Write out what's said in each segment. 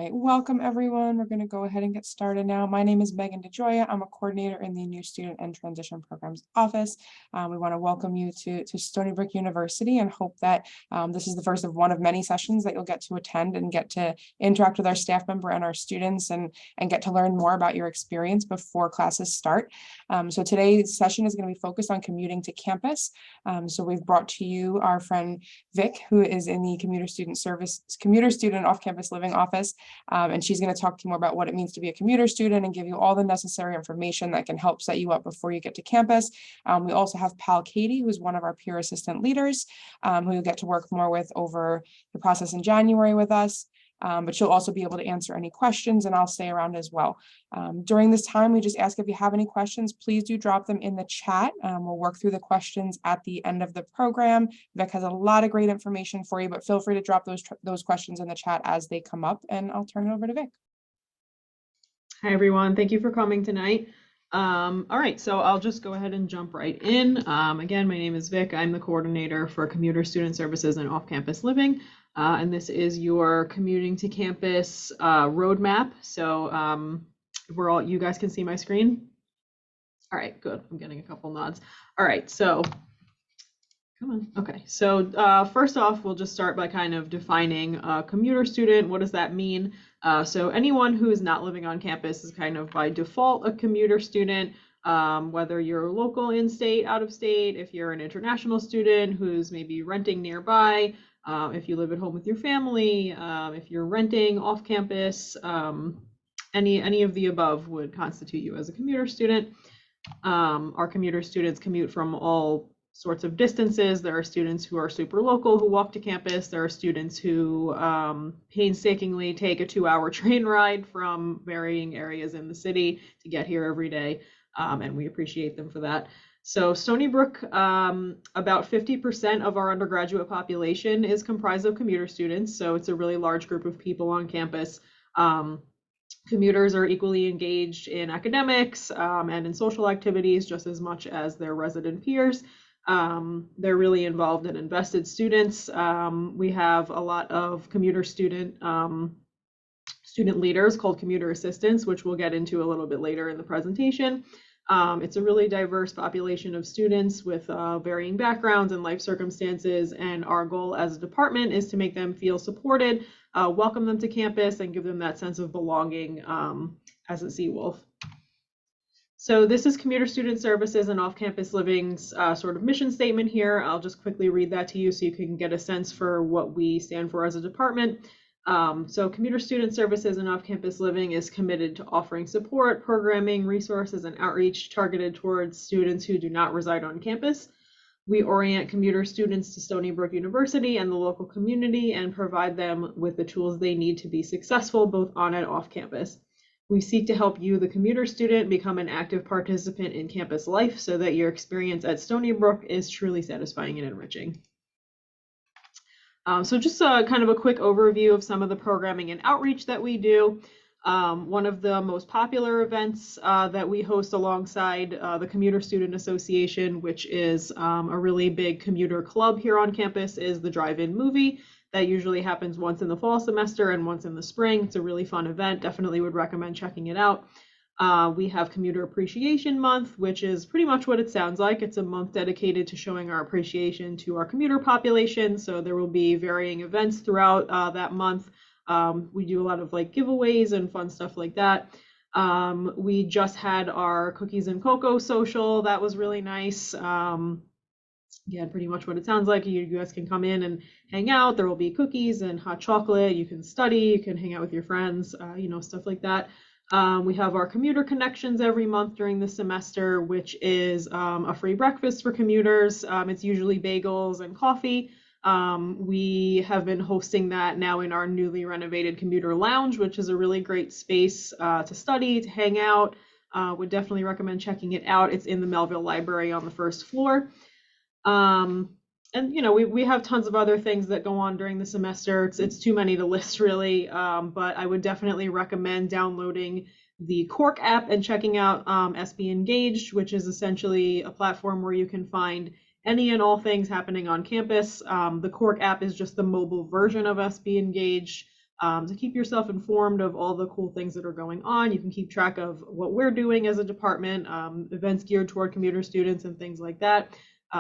right, welcome everyone. We're going to go ahead and get started now. My name is Megan DeJoya. I'm a coordinator in the New Student and Transition Programs Office. We want to welcome you to Stony Brook University and hope that this is the first of one of many sessions that you'll get to attend and get to interact with our staff member and our students and get to learn more about your experience before classes start. So today's session is going to be focused on commuting to campus. So we've brought to you our friend Vic, who is in the commuter student off-campus living office. And she's going to talk to you more about what it means to be a commuter student and give you all the necessary information that can help set you up before you get to campus. We also have Pal Katie, who's one of our peer assistant leaders, who you'll get to work more with over the process in January with us. But she'll also be able to answer any questions, and I'll stay around as well. During this time, we just ask if you have any questions, please do drop them in the chat. We'll work through the questions at the end of the program. Vic has a lot of great information for you, but feel free to drop those questions in the chat as they come up, and I'll turn it over to Vic. Hi, everyone. Thank you for coming tonight. All right, so I'll just go ahead and jump right in. Again, my name is Vic. I'm the coordinator for Commuter Student Services and Off-Campus Living. And this is your commuting to campus roadmap. So you guys can see my screen? All right, good. I'm getting a couple nods. All right, so come on. Okay, so first off, we'll just start by kind of defining a commuter student. What does that mean? So anyone who is not living on campus is kind of by default a commuter student. Whether you're local, in-state, out-of-state, if you're an international student who's maybe renting nearby, if you live at home with your family, if you're renting off campus, any of the above would constitute you as a commuter student. Our commuter students commute from all sorts of distances. There are students who are super local who walk to campus. There are students who painstakingly take a 2-hour train ride from varying areas in the city to get here every day, and we appreciate them for that. So Stony Brook, about 50% of our undergraduate population is comprised of commuter students. So it's a really large group of people on campus. Commuters are equally engaged in academics and in social activities just as much as their resident peers. They're really involved and invested students. We have a lot of commuter student leaders called commuter assistants, which we'll get into a little bit later in the presentation. It's a really diverse population of students with varying backgrounds and life circumstances, and our goal as a department is to make them feel supported, welcome them to campus, and give them that sense of belonging as a Seawolf. So this is Commuter Student Services and Off-Campus Living's sort of mission statement here. I'll just quickly read that to you so you can get a sense for what we stand for as a department. So Commuter Student Services and Off-Campus Living is committed to offering support, programming, resources, and outreach targeted towards students who do not reside on campus. We orient commuter students to Stony Brook University and the local community and provide them with the tools they need to be successful both on and off campus. We seek to help you, the commuter student, become an active participant in campus life so that your experience at Stony Brook is truly satisfying and enriching. So just kind of a quick overview of some of the programming and outreach that we do. One of the most popular events that we host alongside the Commuter Student Association, which is a really big commuter club here on campus, is the drive-in movie. That usually happens once in the fall semester and once in the spring. It's a really fun event. Definitely would recommend checking it out. We have Commuter Appreciation Month, which is pretty much what it sounds like. It's a month dedicated to showing our appreciation to our commuter population. So there will be varying events throughout that month. We do a lot of like giveaways and fun stuff like that. We just had our Cookies and Cocoa social. That was really nice. Again, pretty much what it sounds like. You guys can come in and hang out. There will be cookies and hot chocolate. You can study, you can hang out with your friends, stuff like that. We have our Commuter Connections every month during the semester, which is a free breakfast for commuters. It's usually bagels and coffee. We have been hosting that now in our newly renovated Commuter Lounge, which is a really great space to study, to hang out. Would definitely recommend checking it out. It's in the Melville Library on the first floor. And we have tons of other things that go on during the semester. It's too many to list really, but I would definitely recommend downloading the Cork app and checking out SB Engaged, which is essentially a platform where you can find any and all things happening on campus. The Cork app is just the mobile version of SB Engaged. to keep yourself informed of all the cool things that are going on. You can keep track of what we're doing as a department, events geared toward commuter students and things like that.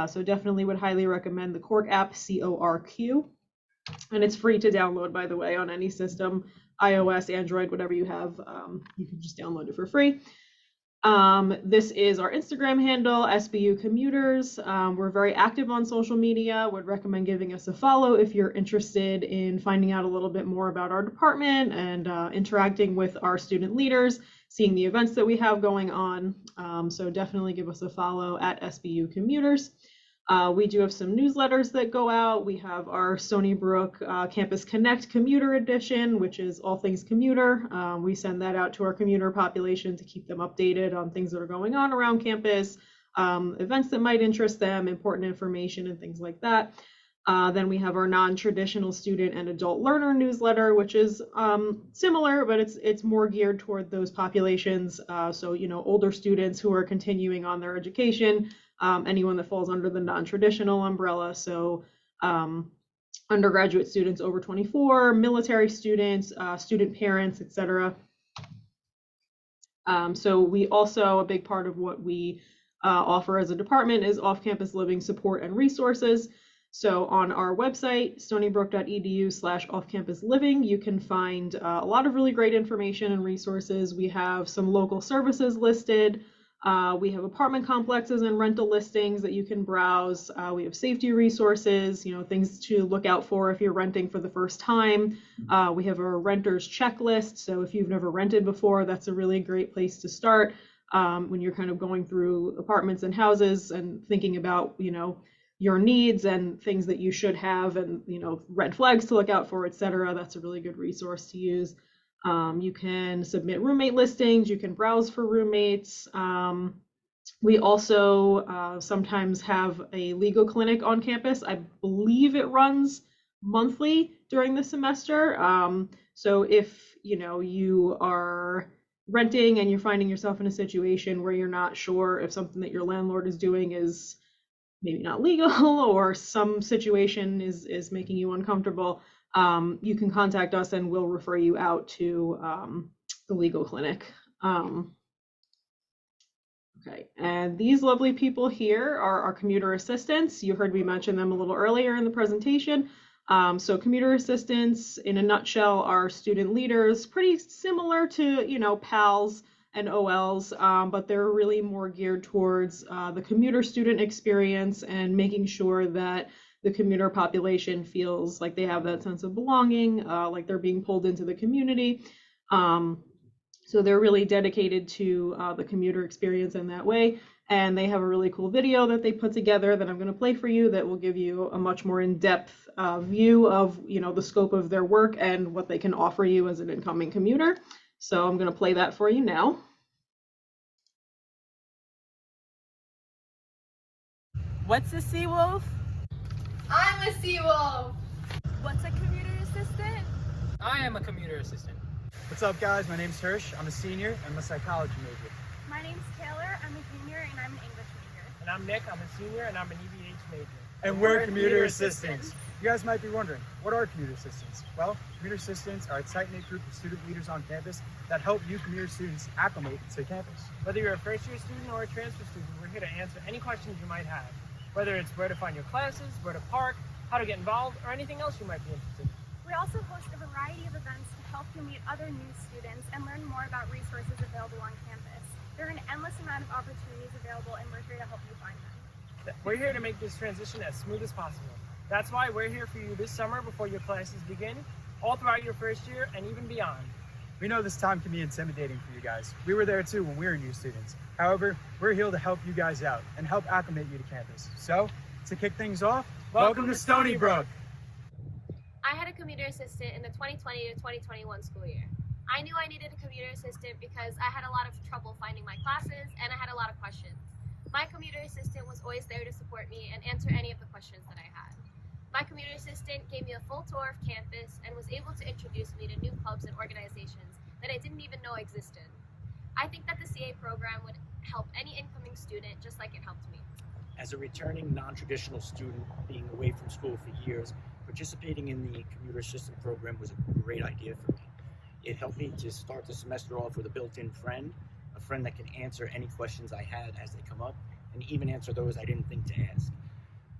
So definitely would highly recommend the Cork app, CORQ. And it's free to download, by the way, on any system, iOS, Android, whatever you have. You can just download it for free. This is our Instagram handle, SBU Commuters. We're very active on social media. Would recommend giving us a follow if you're interested in finding out a little bit more about our department and interacting with our student leaders, seeing the events that we have going on. So definitely give us a follow at SBU Commuters. We do have some newsletters that go out. We have our Stony Brook Campus Connect Commuter Edition, which is all things commuter. We send that out to our commuter population to keep them updated on things that are going on around campus, events that might interest them, important information and things like that. Then we have our non-traditional student and adult learner newsletter, which is similar, but it's more geared toward those populations. So, older students who are continuing on their education, anyone that falls under the non-traditional umbrella. So undergraduate students over 24, military students, student parents, etc. So we also, a big part of what we offer as a department is off-campus living support and resources. So on our website, stonybrook.edu/off-campus living, you can find a lot of really great information and resources. We have some local services listed. We have apartment complexes and rental listings that you can browse. We have safety resources, things to look out for if you're renting for the first time. We have a renter's checklist. So if you've never rented before, that's a really great place to start when you're kind of going through apartments and houses and thinking about, your needs and things that you should have and, red flags to look out for, etc. That's a really good resource to use. You can submit roommate listings, you can browse for roommates. We also sometimes have a legal clinic on campus. I believe it runs monthly during the semester. So if you are renting and you're finding yourself in a situation where you're not sure if something that your landlord is doing is maybe not legal or some situation is making you uncomfortable, you can contact us and we'll refer you out to the legal clinic. Okay, and these lovely people here are our commuter assistants. You heard me mention them a little earlier in the presentation. So commuter assistants, in a nutshell, are student leaders, pretty similar to, PALs and OLs, but they're really more geared towards the commuter student experience and making sure that the commuter population feels like they have that sense of belonging, like they're being pulled into the community. So they're really dedicated to the commuter experience in that way. And they have a really cool video that they put together that I'm going to play for you that will give you a much more in-depth view of, the scope of their work and what they can offer you as an incoming commuter. So I'm going to play that for you now. What's a sea wolf? I'm a sea wolf. What's a commuter assistant? I am a commuter assistant. What's up, guys? My name's Hirsch. I'm a senior. I'm a psychology major. My name's Taylor. I'm a junior and I'm an English major. And I'm Nick. I'm a senior and I'm an EVH major. And we're commuter assistants. You guys might be wondering, what are commuter assistants? Well, commuter assistants are a tight-knit group of student leaders on campus that help you commuter students acclimate to campus. Whether you're a first-year student or a transfer student, we're here to answer any questions you might have. Whether it's where to find your classes, where to park, how to get involved, or anything else you might be interested in. We also host a variety of events to help you meet other new students and learn more about resources available on campus. There are an endless amount of opportunities available and we're here to help you find them. We're here to make this transition as smooth as possible. That's why we're here for you this summer before your classes begin, all throughout your first year and even beyond. We know this time can be intimidating for you guys. We were there too when we were new students. However, we're here to help you guys out and help acclimate you to campus. So, to kick things off, welcome to Stony Brook. I had a commuter assistant in the 2020 to 2021 school year. I knew I needed a commuter assistant because I had a lot of trouble finding my classes and I had a lot of questions. My commuter assistant was always there to support me and answer any of the questions that I had. My commuter assistant gave me a full tour of campus and was able to introduce me to new clubs and organizations that I didn't even know existed. I think that the CA program would help any incoming student just like it helped me. As a returning non-traditional student being away from school for years, Participating in the commuter assistant program was a great idea for me. It helped me to start the semester off with a built-in friend, a friend that can answer any questions I had as they come up, and even answer those I didn't think to ask.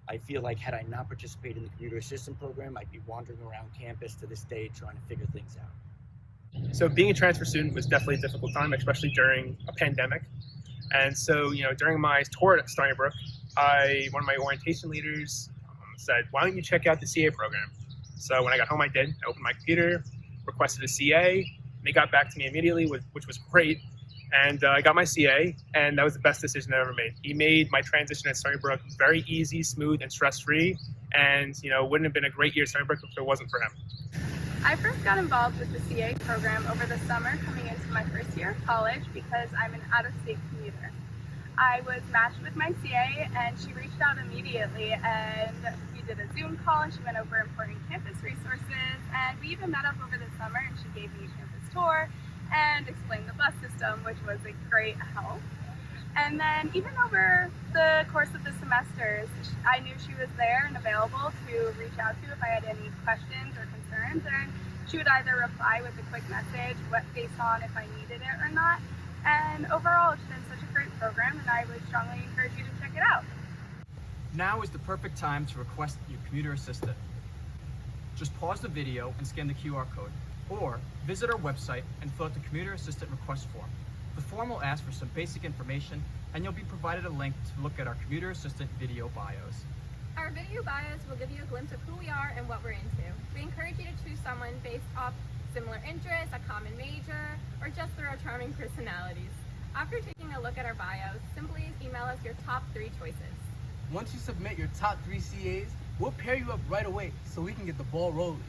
I feel like had I not participated in the commuter assistant program, I'd be wandering around campus to this day trying to figure things out. So being a transfer student was definitely a difficult time, especially during a pandemic. And so, during my tour at Stony Brook, one of my orientation leaders said, why don't you check out the CA program? So when I got home, I did. I opened my computer, requested a CA, and they got back to me immediately, which was great. And I got my CA, and that was the best decision I ever made. He made my transition at Stony Brook very easy, smooth, and stress-free. And, wouldn't have been a great year at Stony Brook if it wasn't for him. I first got involved with the CA program over the summer coming into my first year of college because I'm an out-of-state commuter. I was matched with my CA and she reached out immediately and we did a Zoom call and she went over important campus resources and we even met up over the summer and she gave me a campus tour and explained the bus system, which was a great help. And then even over the course of the semesters, I knew she was there and available to reach out to if I had any questions or concerns, and she would either reply with a quick message based on if I needed it or not. And overall, it's been such a great program, and I would strongly encourage you to check it out. Now is the perfect time to request your commuter assistant. Just pause the video and scan the QR code, or visit our website and fill out the commuter assistant request form. The form will ask for some basic information, and you'll be provided a link to look at our commuter assistant video bios. Our video bios will give you a glimpse of who we are and what we're into. We encourage you to choose someone based off similar interests, a common major, or just through our charming personalities. After taking a look at our bios, simply email us your top 3 choices. Once you submit your top 3 CAs, we'll pair you up right away so we can get the ball rolling.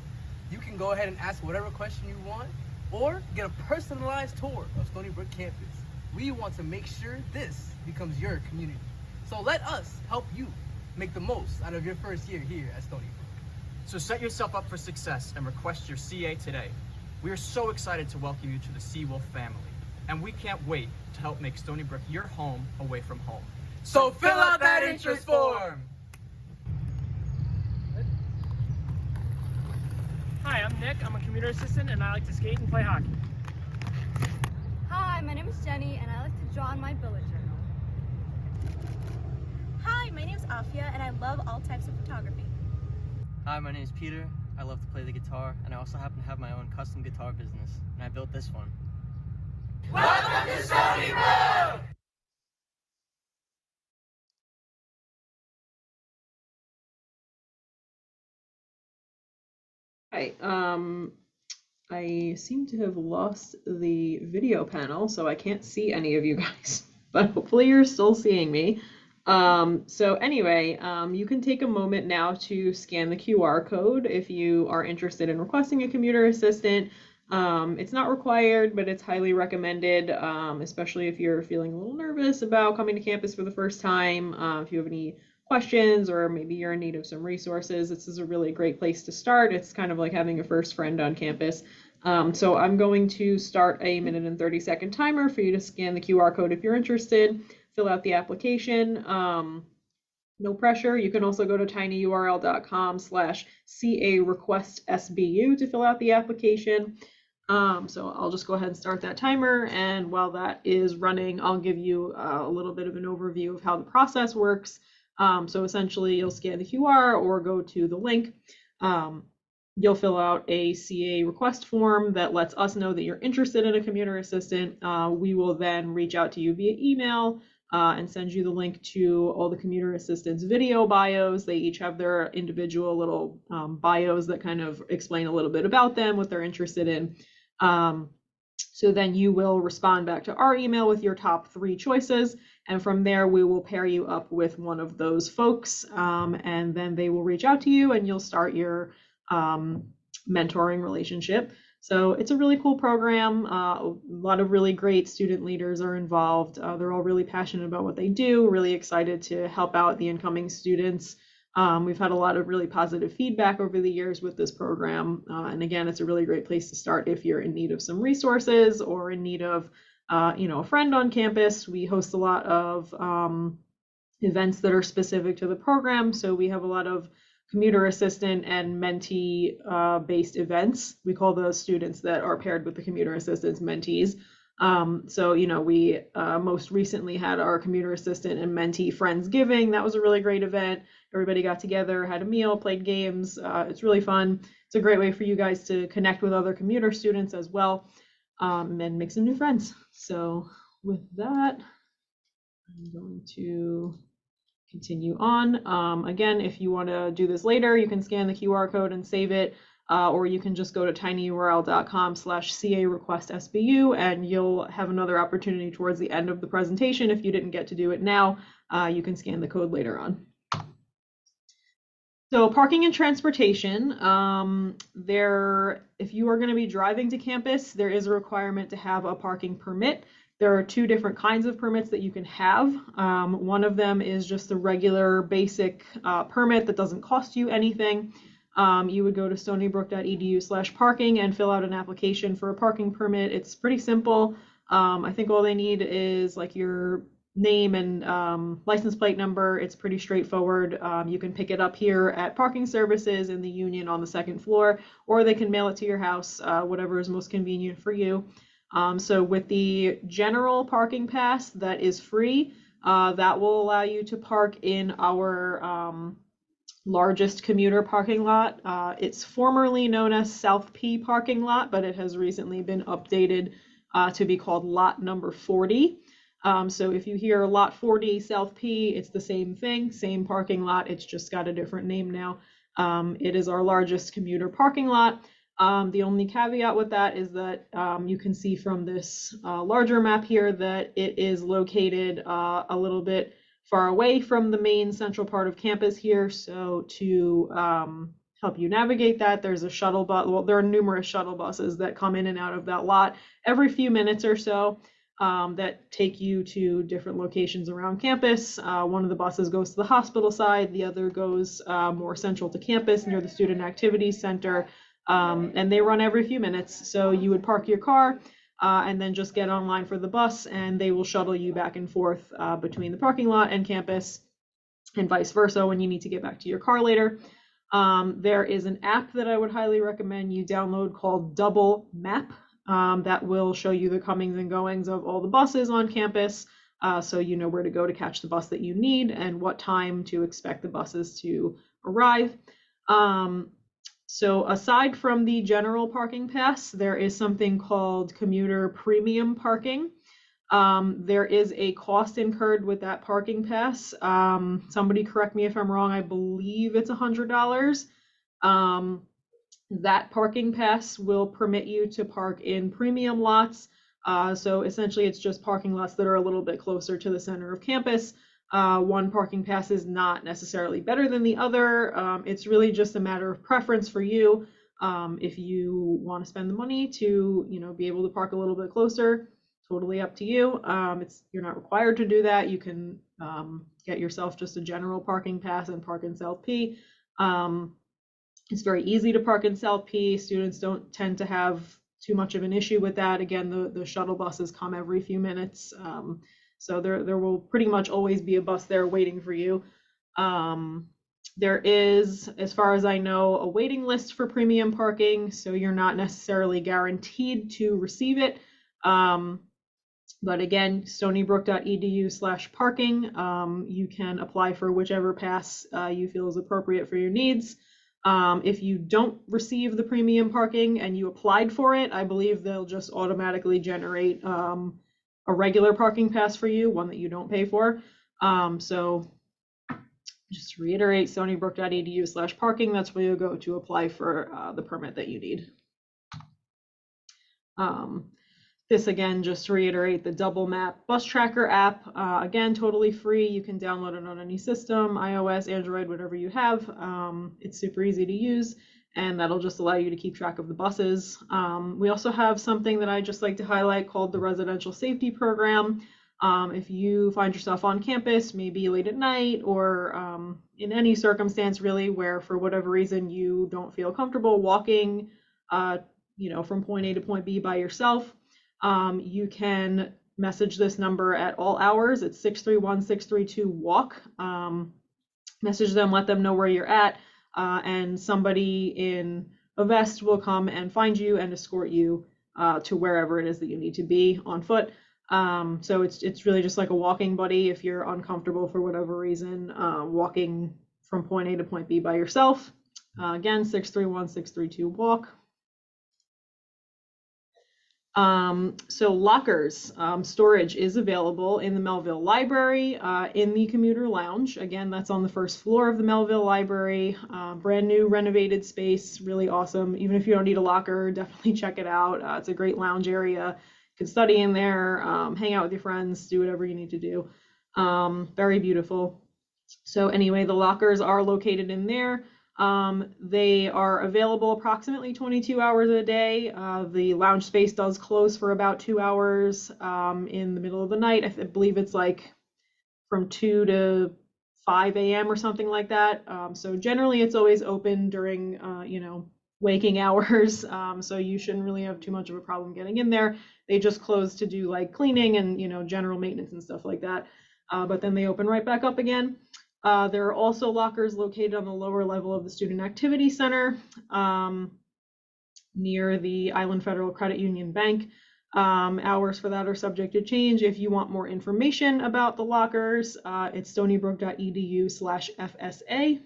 You can go ahead and ask whatever question you want, or get a personalized tour of Stony Brook campus. We want to make sure this becomes your community. So let us help you make the most out of your first year here at Stony Brook. So set yourself up for success and request your CA today. We are so excited to welcome you to the Seawolf family, and we can't wait to help make Stony Brook your home away from home. So fill out that interest form! Hi, I'm Nick. I'm a commuter assistant and I like to skate and play hockey. Hi, my name is Jenny and I like to draw in my bullet journal. Hi, my name is Afia and I love all types of photography. Hi, my name is Peter. I love to play the guitar and I also happen to have my own custom guitar business, and I built this one. Welcome to Stony Brook! Hi, I seem to have lost the video panel, so I can't see any of you guys, but hopefully you're still seeing me. So anyway, you can take a moment now to scan the QR code if you are interested in requesting a commuter assistant. It's not required, but it's highly recommended, especially if you're feeling a little nervous about coming to campus for the first time. If you have any questions or maybe you're in need of some resources, this is a really great place to start. It's kind of like having a first friend on campus. So I'm going to start a 1 minute and 30-second timer for you to scan the QR code if you're interested, fill out the application. No pressure. You can also go to tinyurl.com/CA request SBU to fill out the application. So I'll just go ahead and start that timer, and while that is running, I'll give you a little bit of an overview of how the process works. So essentially you'll scan the QR or go to the link. You'll fill out a CA request form that lets us know that you're interested in a commuter assistant. We will then reach out to you via email and send you the link to all the commuter assistants' video bios. They each have their individual little bios that kind of explain a little bit about them, what they're interested in. So then you will respond back to our email with your top 3 choices. And from there, we will pair you up with one of those folks. And then they will reach out to you and you'll start your mentoring relationship. So it's a really cool program. A lot of really great student leaders are involved. They're all really passionate about what they do, really excited to help out the incoming students. We've had a lot of really positive feedback over the years with this program. And again, it's a really great place to start if you're in need of some resources or in need of a friend on campus. We host a lot of events that are specific to the program. So we have a lot of commuter assistant and mentee based events. We call those students that are paired with the commuter assistants mentees. So, you know, we most recently had our commuter assistant and mentee Friendsgiving. That was a really great event. Everybody got together, had a meal, played games. It's really fun. It's a great way for you guys to connect with other commuter students as well, and make some new friends. So with that, I'm going to continue on. Again, if you want to do this later, you can scan the QR code and save it, or you can just go to tinyurl.com/CA request SBU, and you'll have another opportunity towards the end of the presentation. If you didn't get to do it now, you can scan the code later on. So parking and transportation, if you are going to be driving to campus, there is a requirement to have a parking permit. There are two different kinds of permits that you can have. One of them is just the regular basic permit that doesn't cost you anything. You would go to stonybrook.edu/parking and fill out an application for a parking permit. It's pretty simple. I think all they need is like your name and license plate number. It's pretty straightforward. You can pick it up here at Parking Services in the Union on the 2nd floor, or they can mail it to your house, whatever is most convenient for you. So with the general parking pass that is free, that will allow you to park in our largest commuter parking lot. It's formerly known as South P parking lot, but it has recently been updated to be called lot number 40. So if you hear lot 40 South P, it's the same thing, same parking lot. It's just got a different name now. It is our largest commuter parking lot. The only caveat with that is that you can see from this larger map here that it is located a little bit far away from the main central part of campus here. So to help you navigate that, there's a shuttle bus. Well, there are numerous shuttle buses that come in and out of that lot every few minutes or so that take you to different locations around campus. One of the buses goes to the hospital side. The other goes more central to campus near the Student Activities Center. And they run every few minutes. So you would park your car and then just get online for the bus, and they will shuttle you back and forth between the parking lot and campus, and vice versa when you need to get back to your car later. There is an app that I would highly recommend you download called Double Map that will show you the comings and goings of all the buses on campus, so you know where to go to catch the bus that you need and what time to expect the buses to arrive. So aside from the general parking pass, there is something called commuter premium parking. There is a cost incurred with that parking pass. Somebody correct me if I'm wrong, I believe it's $100. That parking pass will permit you to park in premium lots. So essentially it's just parking lots that are a little bit closer to the center of campus. One parking pass is not necessarily better than the other. It's really just a matter of preference for you. If you want to spend the money to, you know, be able to park a little bit closer, totally up to you. You're not required to do that. You can get yourself just a general parking pass and park in South P. It's very easy to park in South P. Students don't tend to have too much of an issue with that. Again, the shuttle buses come every few minutes. So there will pretty much always be a bus there waiting for you. There is, as far as I know, a waiting list for premium parking, so you're not necessarily guaranteed to receive it. But again, stonybrook.edu/parking, you can apply for whichever pass you feel is appropriate for your needs. If you don't receive the premium parking and you applied for it, I believe they'll just automatically generate a regular parking pass for you, one that you don't pay for. So just to reiterate, stonybrook.edu/parking, that's where you'll go to apply for the permit that you need. This again, just to reiterate, the Double Map bus tracker app, again, totally free. You can download it on any system, iOS, Android, whatever you have. It's super easy to use, and that'll just allow you to keep track of the buses. We also have something that I just like to highlight called the Residential Safety Program. If you find yourself on campus, maybe late at night or in any circumstance really where for whatever reason you don't feel comfortable walking from point A to point B by yourself, you can message this number at all hours. It's 631-632-WALK. Message them, let them know where you're at. and somebody in a vest will come and find you and escort you to wherever it is that you need to be on foot. So it's really just like a walking buddy if you're uncomfortable for whatever reason, walking from point A to point B by yourself. Again, 631-632-WALK. So lockers, storage is available in the Melville Library, in the commuter lounge. Again, that's on the first floor of the Melville Library. Brand new renovated space, really awesome. Even if you don't need a locker, definitely check it out. It's a great lounge area. You can study in there, hang out with your friends, do whatever you need to do. Very beautiful. So anyway, the lockers are located in there. They are available approximately 22 hours a day. The lounge space does close for about 2 hours in the middle of the night. I believe it's like from 2 to 5 a.m. or something like that. So generally it's always open during, waking hours. So you shouldn't really have too much of a problem getting in there. They just close to do like cleaning and, general maintenance and stuff like that. But then they open right back up again. There are also lockers located on the lower level of the Student Activity Center near the Island Federal Credit Union Bank. Hours for that are subject to change. If you want more information about the lockers, it's stonybrook.edu/FSA.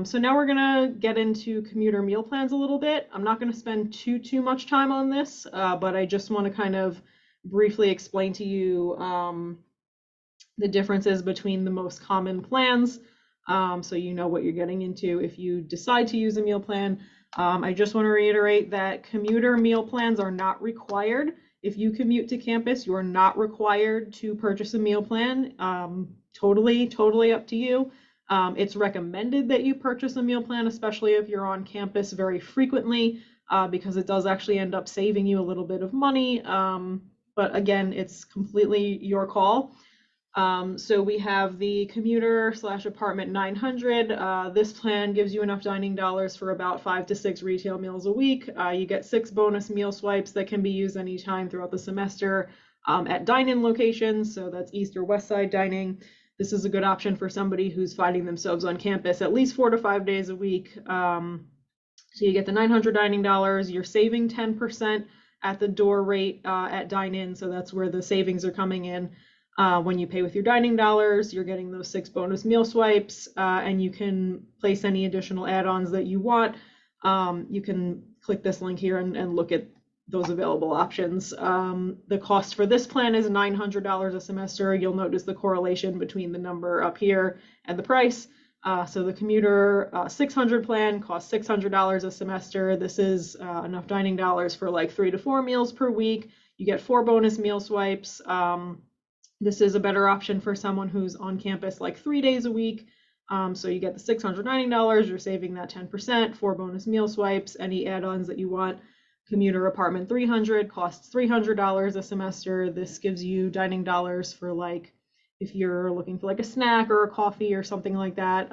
So now we're gonna get into commuter meal plans a little bit. I'm not gonna spend too much time on this, but I just want to kind of briefly explain to you the differences between the most common plans, so you know what you're getting into if you decide to use a meal plan. I just want to reiterate that commuter meal plans are not required. If you commute to campus, you are not required to purchase a meal plan. Totally up to you. It's recommended that you purchase a meal plan, especially if you're on campus very frequently, because it does actually end up saving you a little bit of money. But again, it's completely your call. So we have the commuter/apartment 900. This plan gives you enough dining dollars for about 5 to 6 retail meals a week. You get 6 bonus meal swipes that can be used anytime throughout the semester at dine-in locations. So that's East or West Side dining. This is a good option for somebody who's finding themselves on campus at least 4 to 5 days a week. So you get the 900 dining dollars. You're saving 10% at the door rate at dine-in. So that's where the savings are coming in. When you pay with your dining dollars, you're getting those 6 bonus meal swipes, and you can place any additional add-ons that you want. You can click this link here and look at those available options. The cost for this plan is $900 a semester. You'll notice the correlation between the number up here and the price. So the commuter 600 plan costs $600 a semester. This is enough dining dollars for like 3 to 4 meals per week. You get 4 bonus meal swipes. This is a better option for someone who's on campus like 3 days a week. So you get the $600 dining dollars, you're saving that 10%, 4 bonus meal swipes, any add-ons that you want. Commuter apartment 300 costs $300 a semester. This gives you dining dollars for like, if you're looking for like a snack or a coffee or something like that.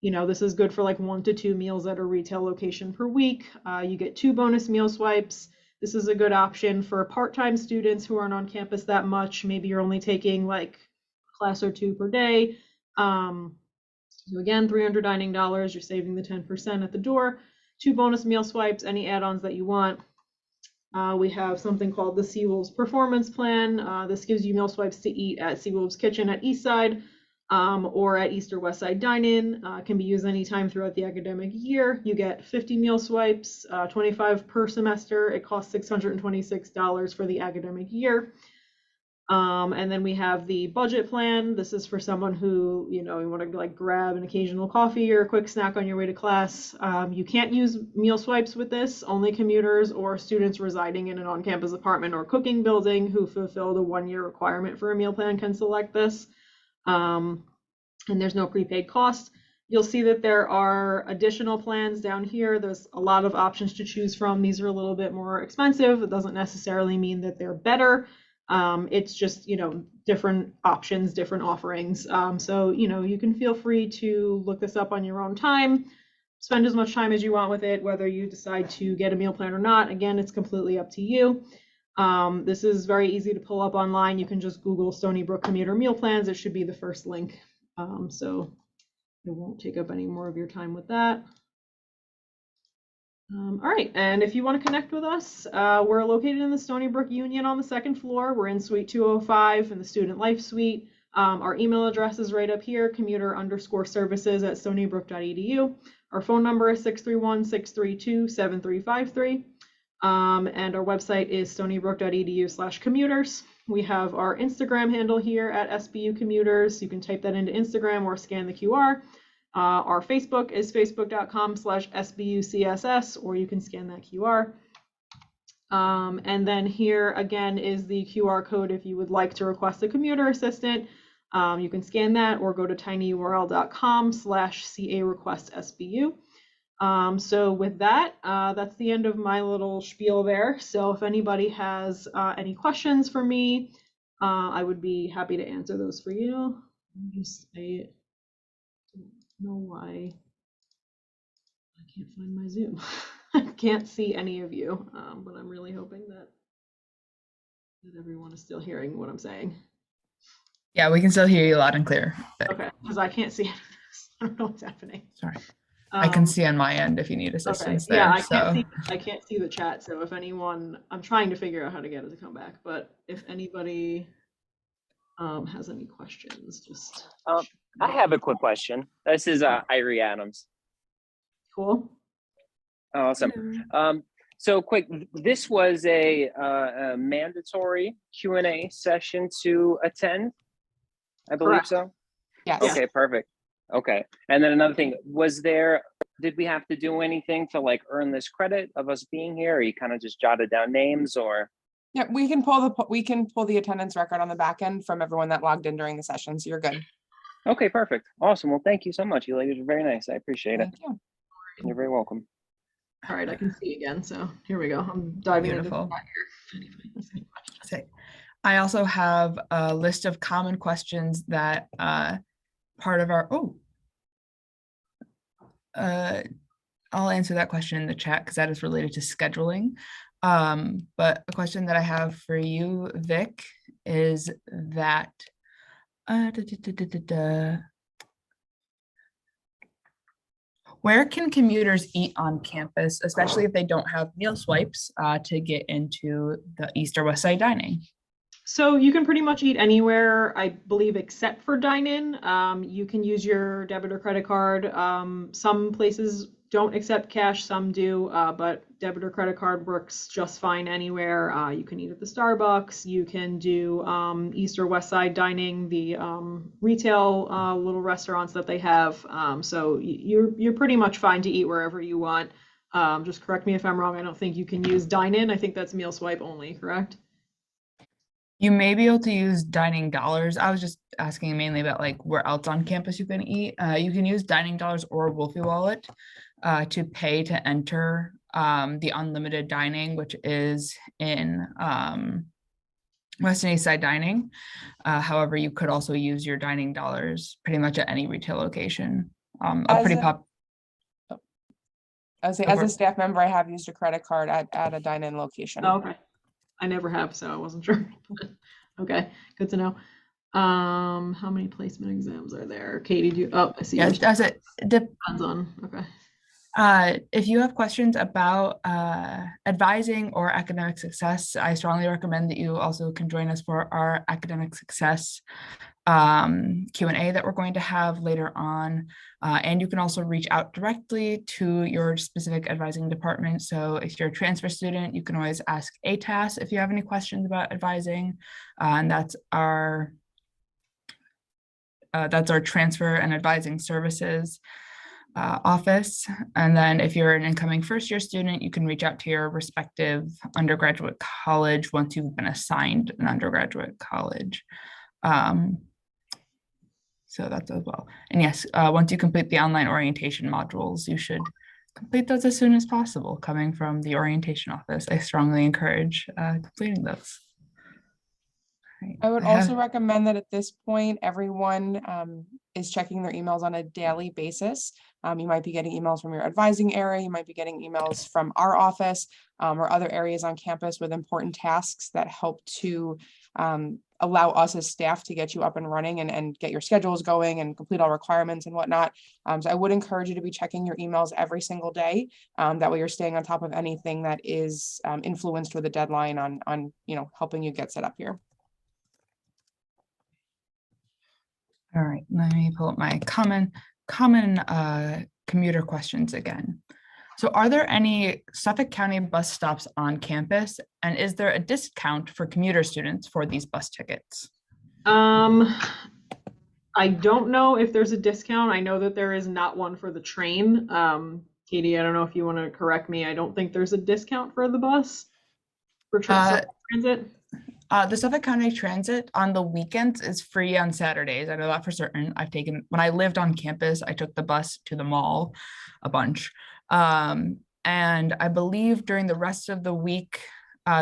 This is good for like 1 to 2 meals at a retail location per week. You get 2 bonus meal swipes. This is a good option for part-time students who aren't on campus that much. Maybe you're only taking like a class or 2 per day. So again, $300 dining dollars, you're saving the 10% at the door. 2 bonus meal swipes, any add-ons that you want. We have something called the Seawolves Performance Plan. This gives you meal swipes to eat at Seawolves Kitchen at Eastside or at East or West Side Dine-In. Can be used anytime throughout the academic year. You get 50 meal swipes, 25 per semester. It costs $626 for the academic year. And then we have the budget plan. This is for someone who, you want to like grab an occasional coffee or a quick snack on your way to class. You can't use meal swipes with this. Only commuters or students residing in an on-campus apartment or cooking building who fulfill the 1-year requirement for a meal plan can select this. And there's no prepaid cost. You'll see that there are additional plans down here. There's a lot of options to choose from. These are a little bit more expensive. It doesn't necessarily mean that they're better. It's just, different options, different offerings. So, you can feel free to look this up on your own time, spend as much time as you want with it, whether you decide to get a meal plan or not. Again, it's completely up to you. This is very easy to pull up online. You can just Google Stony Brook commuter meal plans. It should be the first link. So I won't take up any more of your time with that. All right, and if you want to connect with us, we're located in the Stony Brook Union on the second floor. We're in Suite 205 in the Student Life Suite. Our email address is right up here, commuter_services@stonybrook.edu. Our phone number is 631-632-7353. And our website is stonybrook.edu/commuters. We have our Instagram handle here at SBU Commuters. You can type that into Instagram or scan the QR. Our Facebook is facebook.com/SBUCSS, or you can scan that QR. And then here again is the QR code if you would like to request a commuter assistant. You can scan that or go to tinyurl.com/CA request SBU. So with that, that's the end of my little spiel there. So if anybody has any questions for me, I would be happy to answer those for you. I don't know why I can't find my Zoom. I can't see any of you, but I'm really hoping that everyone is still hearing what I'm saying. Yeah, we can still hear you loud and clear. Okay, because I can't see any of this. I don't know what's happening. Sorry. I can see on my end if you need assistance there. Yeah, I can't see the chat. So if anyone, I'm trying to figure out how to get it to come back. But if anybody has any questions, just. I have a quick question. This is Irie Adams. Cool. Awesome. So quick, this was a mandatory Q&A session to attend, I believe. Correct. So? Yes. Okay, perfect. Okay. And then another thing, did we have to do anything to like earn this credit of us being here, or you kind of just jotted down names, or? Yeah, we can pull the attendance record on the back end from everyone that logged in during the session, so you're good. Okay, perfect. Awesome. Well, thank you so much. You ladies are very nice. I appreciate it. Thank you. You're very welcome. All right, I can see again. So here we go. I'm diving into the here. I also have a list of common questions that part of our, I'll answer that question in the chat because that is related to scheduling. But a question that I have for you, Vic, is that where can commuters eat on campus, especially if they don't have meal swipes to get into the East or West Side dining? So you can pretty much eat anywhere, I believe, except for dine-in. You can use your debit or credit card. Some places don't accept cash, some do, but debit or credit card works just fine anywhere. You can eat at the Starbucks. You can do East or West Side dining, the retail little restaurants that they have. So you're pretty much fine to eat wherever you want. Just correct me if I'm wrong. I don't think you can use dine-in. I think that's meal swipe only, correct? You may be able to use dining dollars. I was just asking mainly about like where else on campus you can eat. You can use dining dollars or Wolfie Wallet to pay to enter the unlimited dining, which is in West and East Side dining. However, you could also use your dining dollars pretty much at any retail location. As a staff member, I have used a credit card at a dine-in location. Oh, okay. I never have, so I wasn't sure. Okay, good to know. How many placement exams are there? Katie, do you, I see. Yeah, does it depends on, okay. If you have questions about advising or academic success, I strongly recommend that you also can join us for our academic success Q&A that we're going to have later on. And you can also reach out directly to your specific advising department. So if you're a transfer student, you can always ask ATAS if you have any questions about advising. And that's our transfer and advising services office. And then if you're an incoming first-year student, you can reach out to your respective undergraduate college once you've been assigned an undergraduate college. So that's as well. And yes, once you complete the online orientation modules, you should complete those as soon as possible. Coming from the orientation office, I strongly encourage completing those. I would also recommend that at this point, everyone is checking their emails on a daily basis. You might be getting emails from your advising area, you might be getting emails from our office or other areas on campus with important tasks that help to allow us as staff to get you up and running and get your schedules going and complete all requirements and whatnot. So I would encourage you to be checking your emails every single day. That way you're staying on top of anything that is influenced with a deadline on helping you get set up here. All right, let me pull up my common commuter questions again. So are there any Suffolk County bus stops on campus? And is there a discount for commuter students for these bus tickets? I don't know if there's a discount. I know that there is not one for the train. Katie, I don't know if you want to correct me. I don't think there's a discount for the bus for transit. The Suffolk County Transit on the weekends is free on Saturdays. I know that for certain. When I lived on campus, I took the bus to the mall a bunch. And I believe during the rest of the week,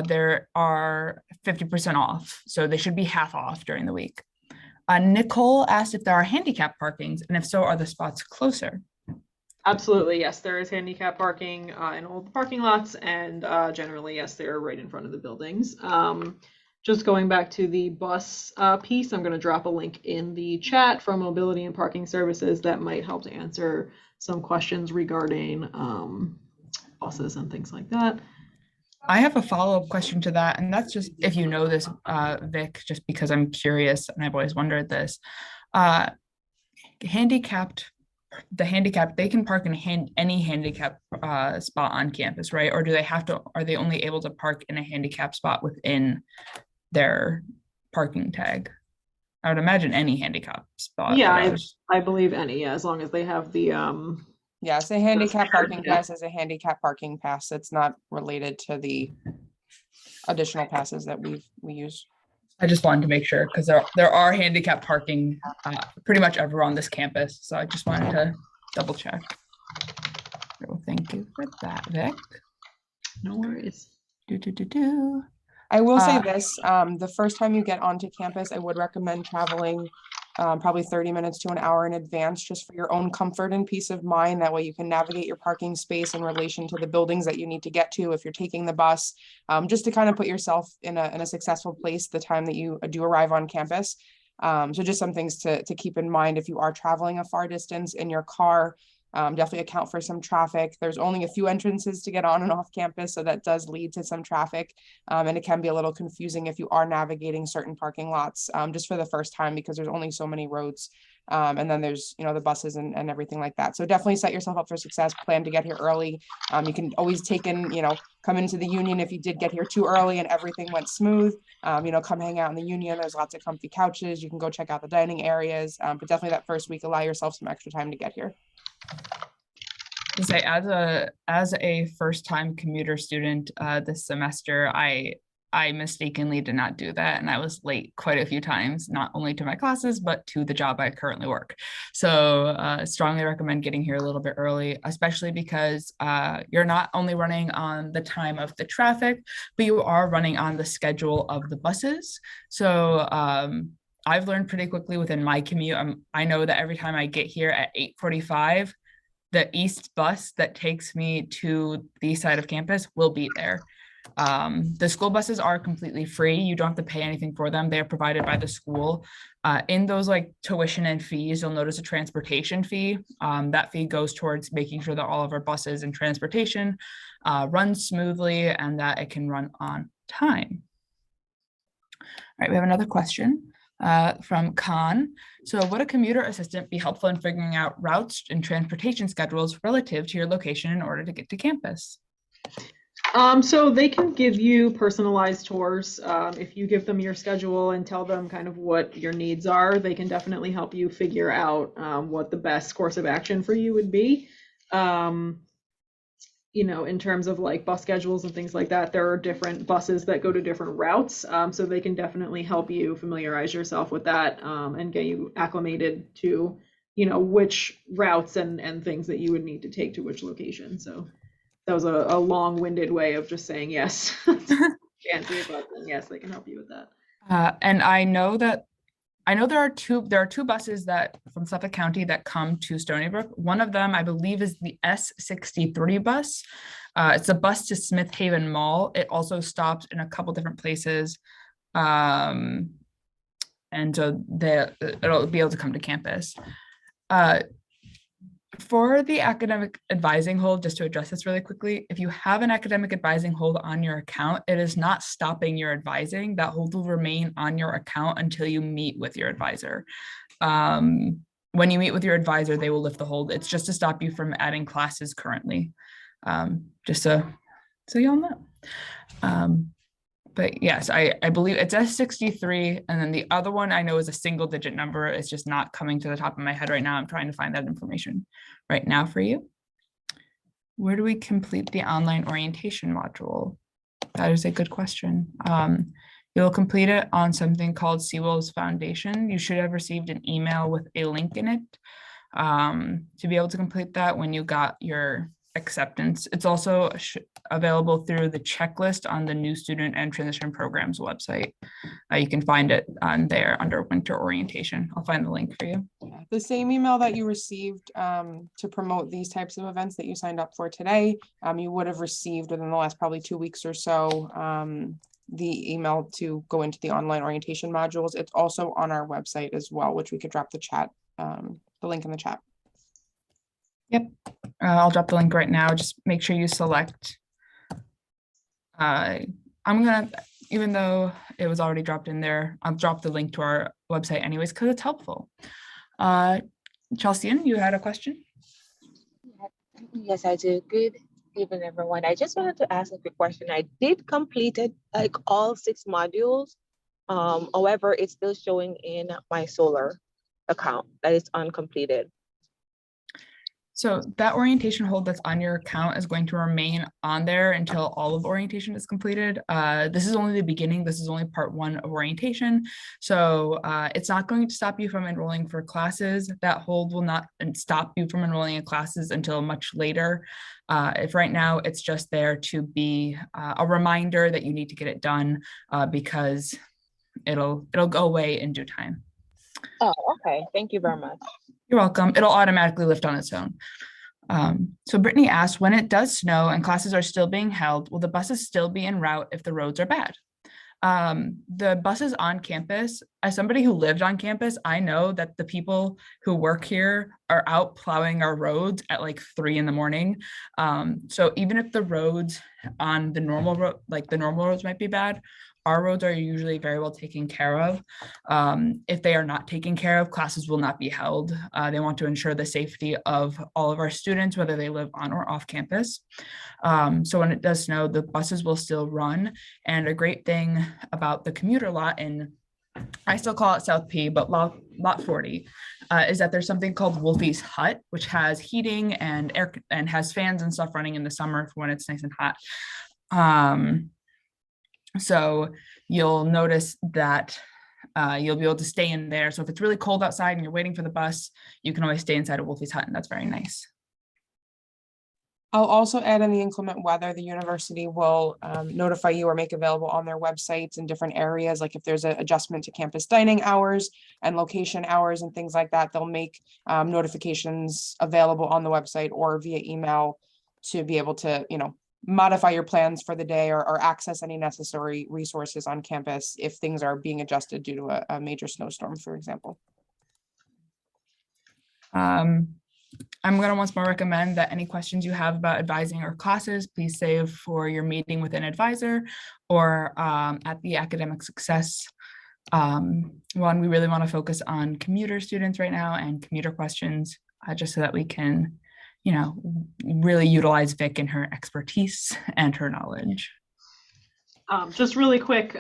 there are 50% off. So they should be half off during the week. Nicole asked if there are handicap parkings, and if so, are the spots closer? Absolutely, yes. There is handicap parking in all the parking lots, and generally, yes, they're right in front of the buildings. Just going back to the bus piece, I'm going to drop a link in the chat from Mobility and Parking Services that might help to answer some questions regarding buses and things like that. I have a follow-up question to that, and that's just if you know this, Vic, just because I'm curious and I've always wondered this. The handicapped, they can park in any handicap spot on campus, right? Or do they have to? Are they only able to park in a handicap spot within their parking tag? I would imagine any handicap spot. Yeah, I believe any, yeah, as long as they have the Yes, a handicap parking pass is a handicap parking pass. It's not related to the additional passes that we use. I just wanted to make sure because there are handicap parking pretty much everywhere on this campus. So I just wanted to double check. So thank you for that, Vic. No worries. I will say this, the first time you get onto campus, I would recommend traveling probably 30 minutes to an hour in advance, just for your own comfort and peace of mind. That way you can navigate your parking space in relation to the buildings that you need to get to if you're taking the bus, just to kind of put yourself in a successful place the time that you do arrive on campus. So just some things to keep in mind if you are traveling a far distance in your car. Definitely account for some traffic. There's only a few entrances to get on and off campus, so that does lead to some traffic. And it can be a little confusing if you are navigating certain parking lots just for the first time, because there's only so many roads. And then there's, the buses and everything like that. So definitely set yourself up for success, plan to get here early. You can always come into the Union if you did get here too early and everything went smooth. Come hang out in the Union. There's lots of comfy couches. You can go check out the dining areas, but definitely that first week, allow yourself some extra time to get here. To say, as a first-time commuter student this semester, I mistakenly did not do that, and I was late quite a few times, not only to my classes but to the job I currently work. So strongly recommend getting here a little bit early, especially because you're not only running on the time of the traffic, but you are running on the schedule of the buses. So I've learned pretty quickly within my commute. I know that every time I get here at 8:45, the east bus that takes me to the east side of campus will be there. The school buses are completely free. You don't have to pay anything for them. They are provided by the school. In those tuition and fees, you'll notice a transportation fee. That fee goes towards making sure that all of our buses and transportation run smoothly and that it can run on time. All right, we have another question from Khan. So would a commuter assistant be helpful in figuring out routes and transportation schedules relative to your location in order to get to campus? So they can give you personalized tours. If you give them your schedule and tell them kind of what your needs are, they can definitely help you figure out what the best course of action for you would be. In terms of bus schedules and things like that, there are different buses that go to different routes. So they can definitely help you familiarize yourself with that and get you acclimated to, which routes and things that you would need to take to which location. So that was a long-winded way of just saying yes. To answer your question, yes, they can help you with that. And I know there are two buses that from Suffolk County that come to Stony Brook. One of them, I believe, is the S63 bus. It's a bus to Smith Haven Mall. It also stops in a couple different places. And so it'll be able to come to campus. For the academic advising hold, just to address this really quickly, if you have an academic advising hold on your account, it is not stopping your advising. That hold will remain on your account until you meet with your advisor. When you meet with your advisor, they will lift the hold. It's just to stop you from adding classes currently, just so y'all know. But yes, I believe it's S63, and then the other one I know is a single digit number. It's just not coming to the top of my head right now. I'm trying to find that information right now for you. Where do we complete the online orientation module? That is a good question. You'll complete it on something called Seawolves Foundation. You should have received an email with a link in it to be able to complete that when you got your acceptance. It's also available through the checklist on the New Student and Transition Programs website. You can find it on there under Winter Orientation. I'll find the link for you. The same email that you received to promote these types of events that you signed up for today, you would have received within the last probably 2 weeks or so, the email to go into the online orientation modules. It's also on our website as well, which we could drop the link in the chat. Yep, I'll drop the link right now. Just make sure you select. I'm gonna, even though it was already dropped in there, I'll drop the link to our website anyways, because it's helpful. Chelsea, you had a question? Yes, I do. Good evening, everyone. I just wanted to ask a quick question. I did complete it, like all 6 modules. However, it's still showing in my Solar account that it's uncompleted. So that orientation hold that's on your account is going to remain on there until all of orientation is completed. This is only the beginning. This is only part 1 of orientation. So it's not going to stop you from enrolling for classes. That hold will not stop you from enrolling in classes until much later. If right now it's just there to be a reminder that you need to get it done because it'll go away in due time. Oh, okay. Thank you very much. You're welcome. It'll automatically lift on its own. So Brittany asked, when it does snow and classes are still being held, will the buses still be en route if the roads are bad? The buses on campus, as somebody who lived on campus, I know that the people who work here are out plowing our roads at like 3 in the morning. So even if the roads on the normal road, like the normal roads might be bad, our roads are usually very well taken care of. If they are not taken care of, classes will not be held. They want to ensure the safety of all of our students, whether they live on or off campus. So when it does snow, the buses will still run. And a great thing about the commuter lot in, I still call it South P, but lot 40, is that there's something called Wolfie's Hut, which has heating and air and has fans and stuff running in the summer for when it's nice and hot. So you'll notice that you'll be able to stay in there. So if it's really cold outside and you're waiting for the bus, you can always stay inside of Wolfie's Hut, and that's very nice. I'll also add in the inclement weather, the university will notify you or make available on their websites in different areas. Like if there's an adjustment to campus dining hours and location hours and things like that, they'll make notifications available on the website or via email to be able to, modify your plans for the day or access any necessary resources on campus if things are being adjusted due to a major snowstorm, for example. I'm going to once more recommend that any questions you have about advising or classes, please save for your meeting with an advisor or at the academic success one. We really want to focus on commuter students right now and commuter questions, just so that we can really utilize Vic and her expertise and her knowledge. Just really quick,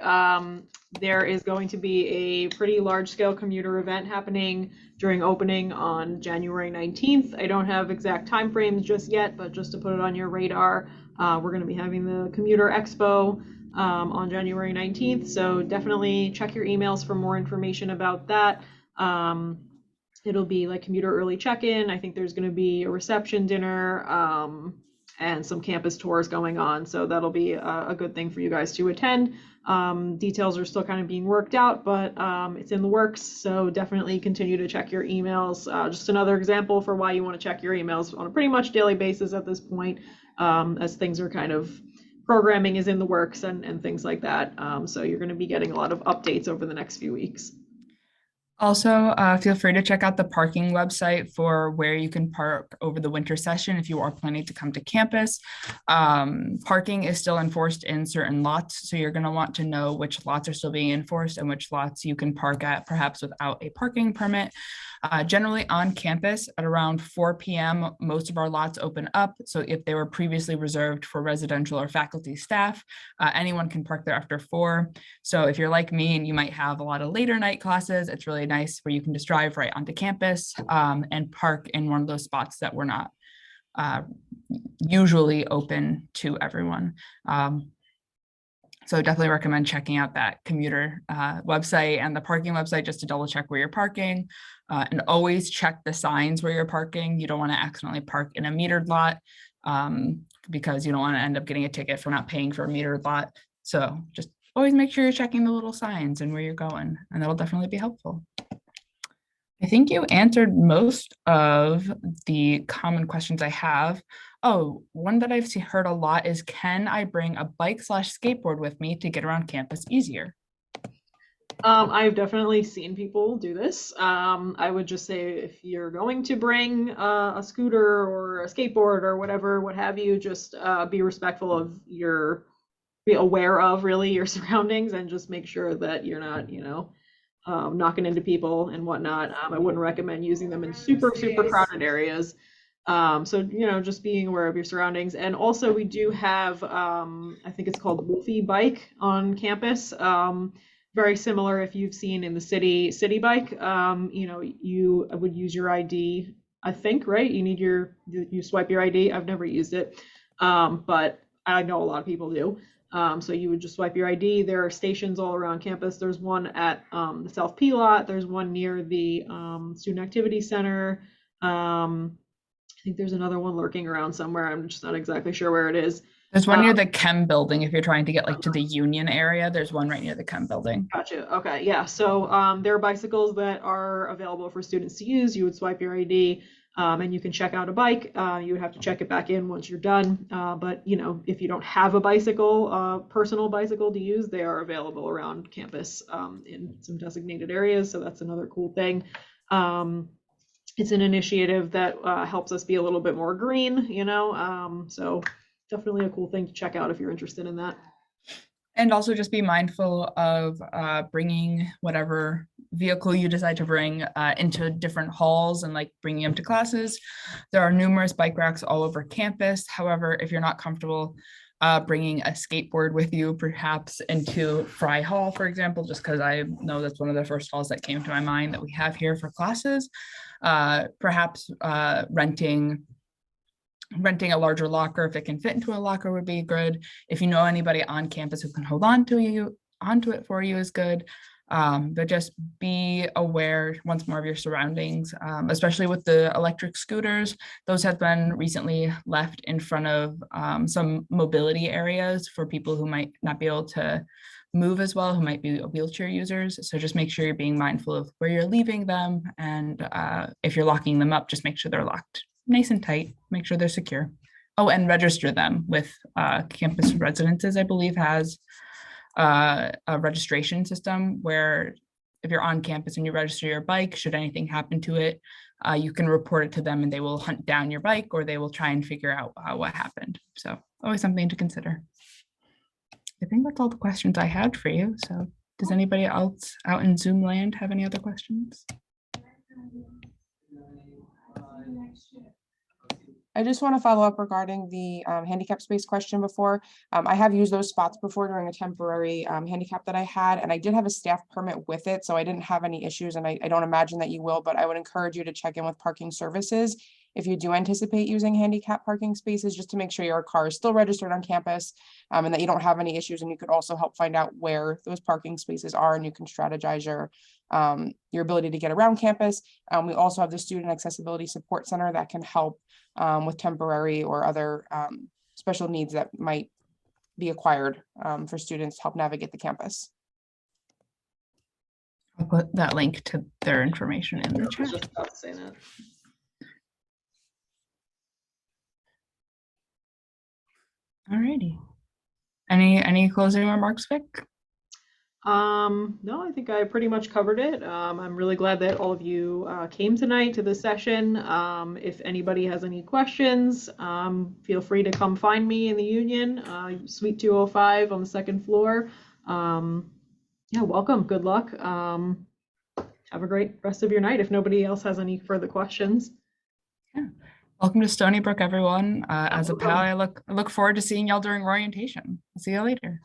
there is going to be a pretty large scale commuter event happening during opening on January 19th. I don't have exact timeframes just yet, but just to put it on your radar, we're going to be having the Commuter Expo on January 19th. So definitely check your emails for more information about that. It'll be like commuter early check-in. I think there's going to be a reception dinner. and some campus tours going on. So that'll be a good thing for you guys to attend. Details are still kind of being worked out, but it's in the works. So definitely continue to check your emails. Just another example for why you want to check your emails on a pretty much daily basis at this point, as things are kind of programming is in the works and things like that. So you're going to be getting a lot of updates over the next few weeks. Also, feel free to check out the parking website for where you can park over the winter session if you are planning to come to campus. Parking is still enforced in certain lots, so you're going to want to know which lots are still being enforced and which lots you can park at, perhaps without a parking permit. Generally on campus at around 4 p.m., most of our lots open up. So if they were previously reserved for residential or faculty staff, anyone can park there after 4. So if you're like me and you might have a lot of later night classes, it's really nice where you can just drive right onto campus and park in one of those spots that were not usually open to everyone. So definitely recommend checking out that commuter website and the parking website just to double check where you're parking, and always check the signs where you're parking. You don't want to accidentally park in a metered lot because you don't want to end up getting a ticket for not paying for a metered lot. So just always make sure you're checking the little signs and where you're going, and that'll definitely be helpful. I think you answered most of the common questions I have. Oh, one that I've heard a lot is, can I bring a bike/skateboard with me to get around campus easier? I've definitely seen people do this. I would just say if you're going to bring a scooter or a skateboard or whatever, what have you, just be respectful of be aware of really your surroundings and just make sure that you're not, knocking into people and whatnot. I wouldn't recommend using them in super crowded areas. So, just being aware of your surroundings. And also we do have, I think it's called Wolfie Bike on campus. Very similar if you've seen in the city bike, you would use your ID, I think, right? You swipe your ID. I've never used it, but I know a lot of people do. So you would just swipe your ID. There are stations all around campus. There's one at the South P lot. There's one near the Student Activity Center. I think there's another one lurking around somewhere. I'm just not exactly sure where it is. There's one near the Chem building. If you're trying to get to the Union area, there's one right near the Chem building. Gotcha. Okay. Yeah. So there are bicycles that are available for students to use. You would swipe your ID and you can check out a bike. You would have to check it back in once you're done. But if you don't have a bicycle, personal bicycle to use, they are available around campus in some designated areas. So that's another cool thing. It's an initiative that helps us be a little bit more green, so definitely a cool thing to check out if you're interested in that. And also just be mindful of bringing whatever vehicle you decide to bring into different halls and bringing them to classes. There are numerous bike racks all over campus. However, if you're not comfortable bringing a skateboard with you, perhaps into Fry Hall, for example, just because I know that's one of the first halls that came to my mind that we have here for classes. Perhaps renting a larger locker, if it can fit into a locker, would be good. If you know anybody on campus who can hold onto it for you is good. But just be aware once more of your surroundings, especially with the electric scooters. Those have been recently left in front of some mobility areas for people who might not be able to move as well, who might be wheelchair users. So just make sure you're being mindful of where you're leaving them. And if you're locking them up, just make sure they're locked nice and tight, make sure they're secure. Oh, and register them with Campus Residences, I believe, has a registration system where if you're on campus and you register your bike, should anything happen to it, you can report it to them and they will hunt down your bike or they will try and figure out what happened. So always something to consider. I think that's all the questions I had for you. So does anybody else out in Zoom land have any other questions? I just want to follow up regarding the handicap space question before. I have used those spots before during a temporary handicap that I had, and I did have a staff permit with it, so I didn't have any issues, and I don't imagine that you will, but I would encourage you to check in with parking services if you do anticipate using handicap parking spaces, just to make sure your car is still registered on campus, and that you don't have any issues. And you could also help find out where those parking spaces are, and you can strategize your ability to get around campus. We also have the Student Accessibility Support Center that can help with temporary or other special needs that might be acquired for students to help navigate the campus. I'll put that link to their information in the chat. Just about to say that. Alrighty. Any closing remarks, Vic? No, I think I pretty much covered it. I'm really glad that all of you came tonight to the session. If anybody has any questions, feel free to come find me in the Union, Suite 205 on the second floor. Yeah, welcome. Good luck. Have a great rest of your night if nobody else has any further questions. Yeah. Welcome to Stony Brook, everyone. As a pal, I look forward to seeing y'all during orientation. I'll see you later.